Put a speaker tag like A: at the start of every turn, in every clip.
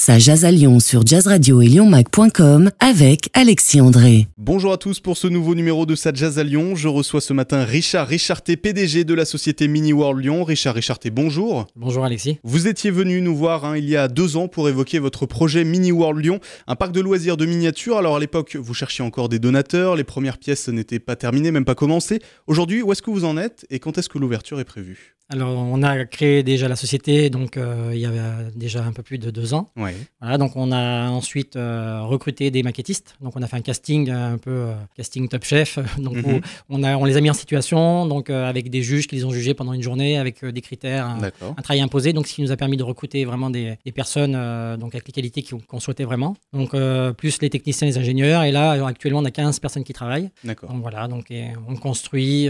A: Ça jase à Lyon sur Jazz Radio et lyonmac.com avec Alexis André.
B: Bonjour à tous pour ce nouveau numéro de Ça jase à Lyon. Je reçois ce matin Richard Richarté, PDG de la société Mini World Lyon. Richard Richarté, bonjour.
C: Bonjour Alexis.
B: Vous étiez venu nous voir il y a 2 ans pour évoquer votre projet Mini World Lyon, un parc de loisirs de miniatures. Alors à l'époque, vous cherchiez encore des donateurs, les premières pièces n'étaient pas terminées, même pas commencées. Aujourd'hui, où est-ce que vous en êtes et quand est-ce que l'ouverture est prévue ?
C: Alors, on a créé déjà la société, donc il y avait déjà un peu plus de 2 ans.
B: Ouais.
C: Voilà, donc on a ensuite recruté des maquettistes. Donc on a fait un casting un peu casting Top Chef. Donc où on les a mis en situation, donc avec des juges qui les ont jugés pendant une journée, avec des critères, un travail imposé. Donc ce qui nous a permis de recruter vraiment des personnes donc avec les qualités qu'on souhaitait vraiment. Donc plus les techniciens, les ingénieurs. Et là actuellement on a 15 personnes qui travaillent.
B: D'accord.
C: Donc voilà, donc on construit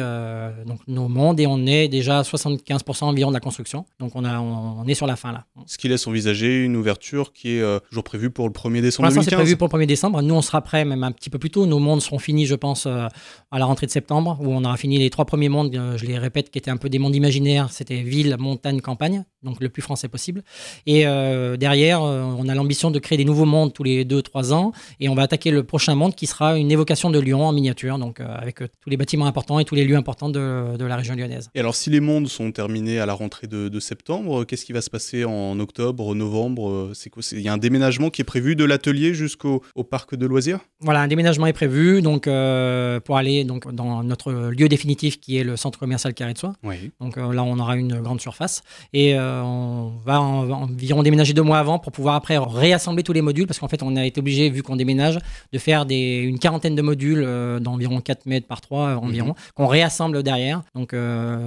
C: donc nos mondes et on est déjà à 75% environ de la construction. Donc on est sur la fin là.
B: Ce qui laisse envisager une ouverture qui est toujours prévue pour le 1er décembre
C: pour l'instant,
B: 2015.
C: c'est prévu pour le 1er décembre. Nous, on sera prêts même un petit peu plus tôt. Nos mondes seront finis, je pense, à la rentrée de septembre, où on aura fini les 3 premiers mondes, je les répète, qui étaient un peu des mondes imaginaires. C'était ville, montagne, campagne, donc le plus français possible. Et derrière, on a l'ambition de créer des nouveaux mondes tous les 2-3 ans. Et on va attaquer le prochain monde qui sera une évocation de Lyon en miniature, donc avec tous les bâtiments importants et tous les lieux importants de la région lyonnaise.
B: Et alors, si les mondes sont terminés à la rentrée de septembre, qu'est-ce qui va se passer en octobre, novembre ? C'est quoi ? Il y a un déménagement qui est prévu de l'atelier jusqu'au parc de loisirs ?
C: Voilà, un déménagement est prévu donc, pour aller donc, dans notre lieu définitif qui est le centre commercial Carré de Soie.
B: Oui.
C: Donc là, on aura une grande surface et on va environ déménager 2 mois avant pour pouvoir après réassembler tous les modules parce qu'en fait, on a été obligé, vu qu'on déménage, de faire une quarantaine de modules d'environ 4 mètres par 3 environ, qu'on réassemble derrière. Donc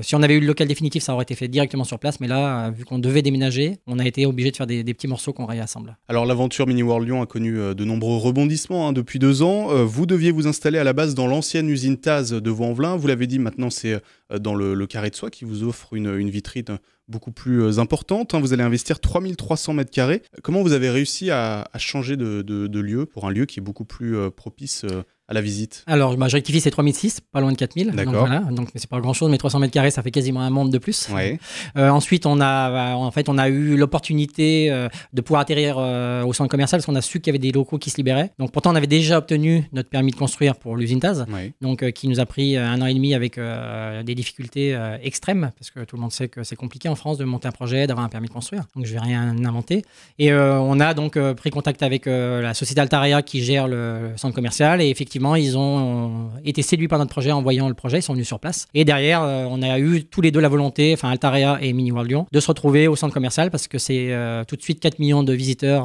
C: si on avait eu le local définitif, ça aurait été fait directement sur place, mais là, vu qu'on devait déménager, on a été obligé de faire des petits morceaux qu'on réassemble.
B: Alors l'aventure Mini World Lyon a connu de nombreux rebondissements depuis 2 ans. Vous deviez vous installer à la base dans l'ancienne usine Taz de Vaux-en-Velin. Vous l'avez dit, maintenant c'est dans le Carré de Soie qui vous offre une vitrine beaucoup plus importante. Vous allez investir 3300 mètres carrés. Comment vous avez réussi à changer de lieu pour un lieu qui est beaucoup plus propice à la visite ?
C: Alors, je rectifie, c'est 3006, pas loin de 4000.
B: D'accord.
C: Donc, voilà, donc c'est pas grand-chose, mais 300 mètres carrés, ça fait quasiment un monde de plus.
B: Ouais.
C: Ensuite, on a eu l'opportunité de pouvoir atterrir au centre commercial parce qu'on a su qu'il y avait des locaux qui se libéraient. Donc, pourtant, on avait déjà obtenu notre permis de construire pour l'usine Taz, donc qui nous a pris 1 an et demi avec des difficultés extrêmes parce que tout le monde sait que c'est compliqué en France de monter un projet, d'avoir un permis de construire. Donc, je vais rien inventer. Et on a donc pris contact avec la société Altaria qui gère le centre commercial et effectivement, ils ont été séduits par notre projet en voyant le projet, ils sont venus sur place. Et derrière, on a eu tous les deux la volonté, enfin Altaria et Mini World Lyon, de se retrouver au centre commercial parce que c'est tout de suite 4 millions de visiteurs,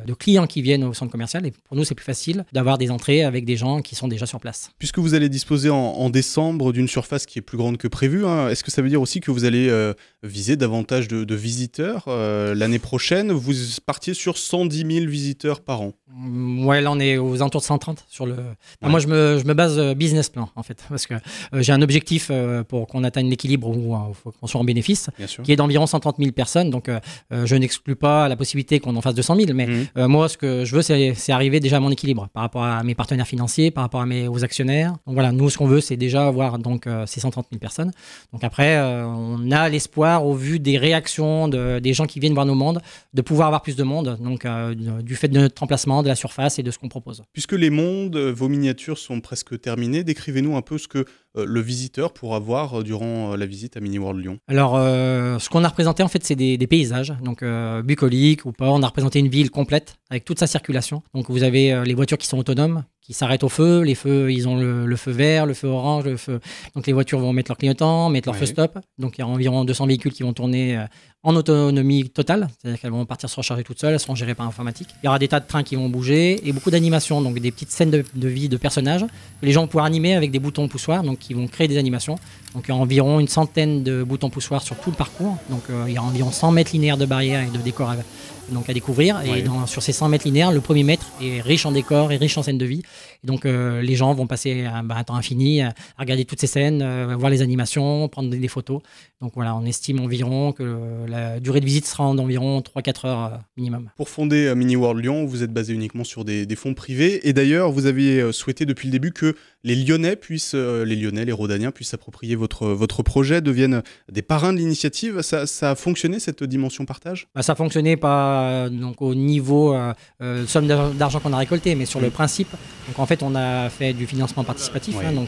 C: de clients qui viennent au centre commercial. Et pour nous, c'est plus facile d'avoir des entrées avec des gens qui sont déjà sur place.
B: Puisque vous allez disposer en décembre d'une surface qui est plus grande que prévu, est-ce que ça veut dire aussi que vous allez viser davantage de visiteurs l'année prochaine ? Vous partiez sur 110 000 visiteurs par an.
C: Ouais, là on est aux alentours de 130 sur le. Moi je me base business plan en fait parce que j'ai un objectif pour qu'on atteigne l'équilibre où faut qu'on soit en bénéfice, qui est d'environ 130 000 personnes. Donc je n'exclus pas la possibilité qu'on en fasse 200 000, mais moi ce que je veux c'est arriver déjà à mon équilibre par rapport à mes partenaires financiers, par rapport aux actionnaires. Donc voilà, nous ce qu'on veut c'est déjà avoir donc ces 130 000 personnes. Donc après on a l'espoir au vu des réactions des gens qui viennent voir nos mondes de pouvoir avoir plus de monde. Donc du fait de notre emplacement, de la surface et de ce qu'on propose.
B: Puisque les mondes, vos miniatures sont presque terminées, décrivez-nous un peu ce que le visiteur pourra voir durant la visite à Mini World Lyon.
C: Alors, ce qu'on a représenté en fait, c'est des paysages, donc bucoliques ou pas. On a représenté une ville complète avec toute sa circulation. Donc vous avez les voitures qui sont autonomes, qui s'arrêtent au feu. Les feux, ils ont le feu vert, le feu orange, le feu. Donc les voitures vont mettre leur clignotant, mettre leur feu stop. Donc il y a environ 200 véhicules qui vont tourner en autonomie totale, c'est-à-dire qu'elles vont partir se recharger toutes seules, elles seront gérées par informatique. Il y aura des tas de trains qui vont bouger et beaucoup d'animations, donc des petites scènes de vie de personnages que les gens vont pouvoir animer avec des boutons poussoirs, donc qui vont créer des animations. Donc il y a environ une centaine de boutons poussoirs sur tout le parcours. Donc il y a environ 100 mètres linéaires de barrières et de décors à découvrir. Et sur ces 100 mètres linéaires, le premier mètre est riche en décors et riche en scènes de vie. Et donc les gens vont passer un temps infini à regarder toutes ces scènes, voir les animations, prendre des photos. Donc voilà, on estime environ que la durée de visite sera d'environ 3-4 heures minimum.
B: Pour fonder Mini World Lyon, vous êtes basé uniquement sur des fonds privés. Et d'ailleurs, vous aviez souhaité depuis le début que les Lyonnais, les Rhodaniens puissent s'approprier votre projet, deviennent des parrains de l'initiative. Ça a fonctionné, cette dimension partage ?
C: Ça fonctionnait pas donc au niveau somme d'argent qu'on a récolté, mais sur le principe. Donc en fait, on a fait du financement participatif, donc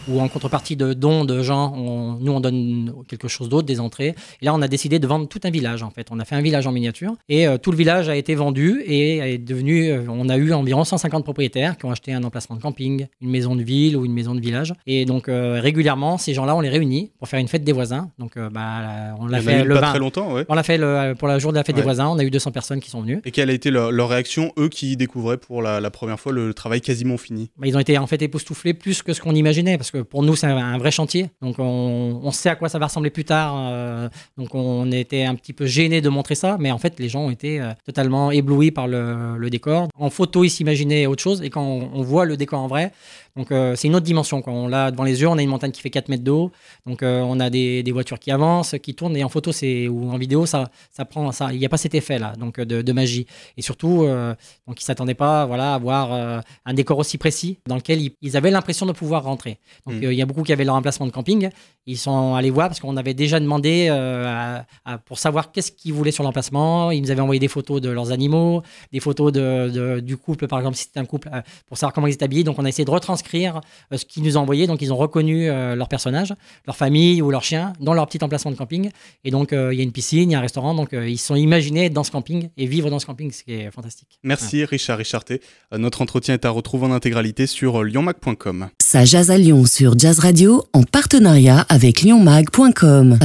C: où en contrepartie de dons de gens, nous on donne quelque chose d'autre, des entrées. Et là, on a décidé de vendre tout un village. En fait, on a fait un village en miniature et tout le village a été vendu et est devenu. On a eu environ 150 propriétaires qui ont acheté un emplacement de camping, une maison de ville ou une maison de village. Et donc régulièrement, ces gens-là, on les réunit pour faire une fête des voisins. Donc on l'a fait le 20.
B: Très longtemps, ouais.
C: On l'a fait pour la jour de la fête des voisins. On a eu 200 personnes qui sont venues.
B: Et quelle a été leur réaction, eux qui découvraient pour la première fois le travail quasiment fini ?
C: Ils ont été en fait époustouflés plus que ce qu'on imaginait, parce que pour nous c'est un vrai chantier. Donc on sait à quoi ça va ressembler plus tard. Donc on était un petit peu gênés de montrer ça, mais en fait les gens ont été totalement éblouis par le décor. En photo, ils s'imaginaient autre chose, et quand on voit le décor en vrai, donc c'est une autre dimension. Quand on l'a devant les yeux, on a une montagne qui fait 4 mètres d'eau, donc on a des voitures qui avancent, qui tournent, et en photo ou en vidéo, ça prend ça. Il n'y a pas cet effet là, donc de magie. Et surtout, donc ils s'attendaient pas, à voir un décor aussi précis dans lequel ils avaient l'impression de pouvoir rentrer. Donc il y a beaucoup qui avaient leur emplacement de camping. Ils sont allés voir parce qu'on avait déjà demandé pour savoir qu'est-ce qu'ils voulaient sur l'emplacement. Ils nous avaient envoyé des photos de leurs animaux, des photos du couple, par exemple, si c'était un couple, pour savoir comment ils étaient habillés. Donc on a essayé de retranscrire ce qu'ils nous ont envoyé. Donc ils ont reconnu leur personnage, leur famille ou leur chien dans leur petit emplacement de camping. Et donc il y a une piscine, il y a un restaurant. Donc ils se sont imaginés être dans ce camping et vivre dans ce camping, ce qui est fantastique.
B: Merci Richard Richarté. Notre entretien est à retrouver en intégralité sur lyonmag.com.
A: Ça jase à Lyon sur Jazz Radio en partenariat avec lyonmag.com.